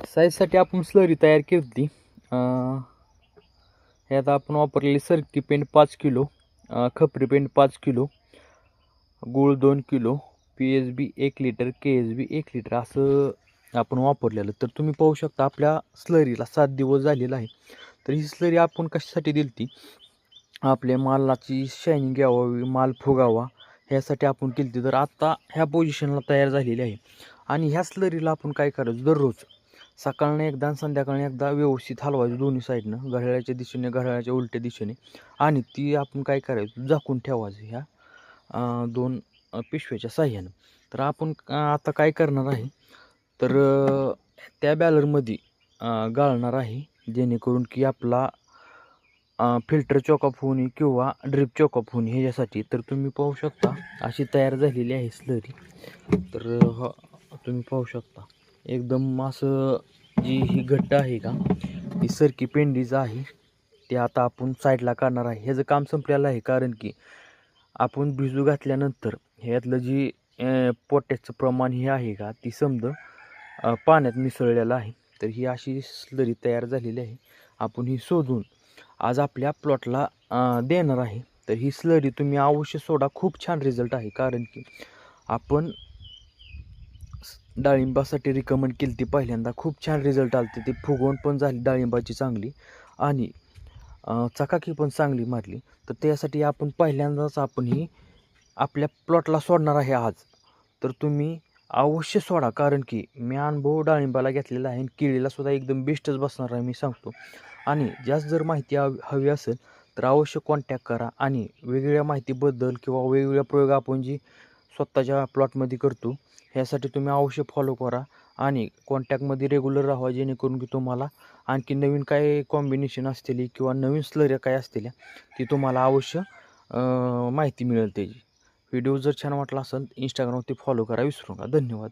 साईजसाठी आपण स्लरी तयार केली होती. ह्यात आपण वापरलेली सरकी पेंट 5 किलो, खपरी पेंट 5 किलो, गूळ 2 kilo, PSB 1 litre, KSB 1 litre असं आपण वापरलेलं. तर तुम्ही पाहू शकता आपल्या स्लरीला 7 दिवस झालेला आहे. तर ही स्लरी आपण कशासाठी दिली ती, आपल्या मालाची शायनिंग यावी, माल फुगावा ह्यासाठी आपण केली ती. तर आत्ता ह्या पोझिशनला तयार झालेली आहे. आणि ह्या स्लरीला आपण काय करायचं, दररोज सकाळनं एकदा आणि संध्याकाळी एकदा व्यवस्थित हलवायचं दोन्ही साईडनं, घड्याळाच्या दिशेने, घड्याळाच्या उलट्या दिशेने. आणि ती आपण काय करायचं, झाकून ठेवायचं ह्या 2 पिशव्याच्या साह्यानं. तर आपण आता काय करणार आहे, तर त्या बॅलरमध्ये गाळणार आहे, जेणेकरून की आपला फिल्टर चॉकअप होणे किंवा ड्रिप चॉकअप होणे ह्याच्यासाठी. तर तुम्ही पाहू शकता अशी तयार झालेली आहे स्लरी. तर तुम्ही पाहू शकता एकदम असं जी ही घट्ट आहे का, ही सरकी पेंडीचं आहे. ते आता आपण साईडला काढणार आहे. ह्याचं काम संपलेलं आहे, कारण की आपण भिजू घातल्यानंतर ह्यातलं जी पोटॅशचं प्रमाण हे आहे का, ती समजा पाण्यात मिसळलेलं आहे. तर ही अशी स्लरी तयार झालेली आहे. आपण ही शोधून आज आपल्या प्लॉटला देणार आहे. तर ही स्लरी तुम्ही अवश्य सोडा, खूप छान रिझल्ट आहे. कारण की आपण डाळिंबासाठी रिकमेंड केली ती पहिल्यांदा, खूप छान रिझल्ट आले. ते फुगवण पण झाली डाळिंबाची चांगली आणि चकाकी पण चांगली मारली. तर त्यासाठी आपण पहिल्यांदाच आपण ही आपल्या प्लॉटला सोडणार आहे आज. तर तुम्ही अवश्य सोडा, कारण की मी अनुभव डाळिंबाला घेतलेला आहे आणि केळीला सुद्धा एकदम बेस्टच बसणार आहे मी सांगतो. आणि जास्त जर माहिती हवी असेल तर अवश्य कॉन्टॅक्ट करा. आणि वेगवेगळ्या माहितीबद्दल किंवा वेगवेगळ्या प्रयोग आपण जी स्वतःच्या प्लॉटमध्ये करतो ह्यासाठी तुम्ही अवश्य फॉलो करा आणि कॉन्टॅक्टमध्ये रेग्युलर राहा, जेणेकरून की तुम्हाला आणखी नवीन काय कॉम्बिनेशन असतील किंवा नवीन स्लऱ्या काय असतील ती तुम्हाला अवश्य माहिती मिळेल त्याची. व्हिडिओ जर छान वाटला असेल इंस्टाग्रामवरती फॉलो करा विसरू नका. धन्यवाद.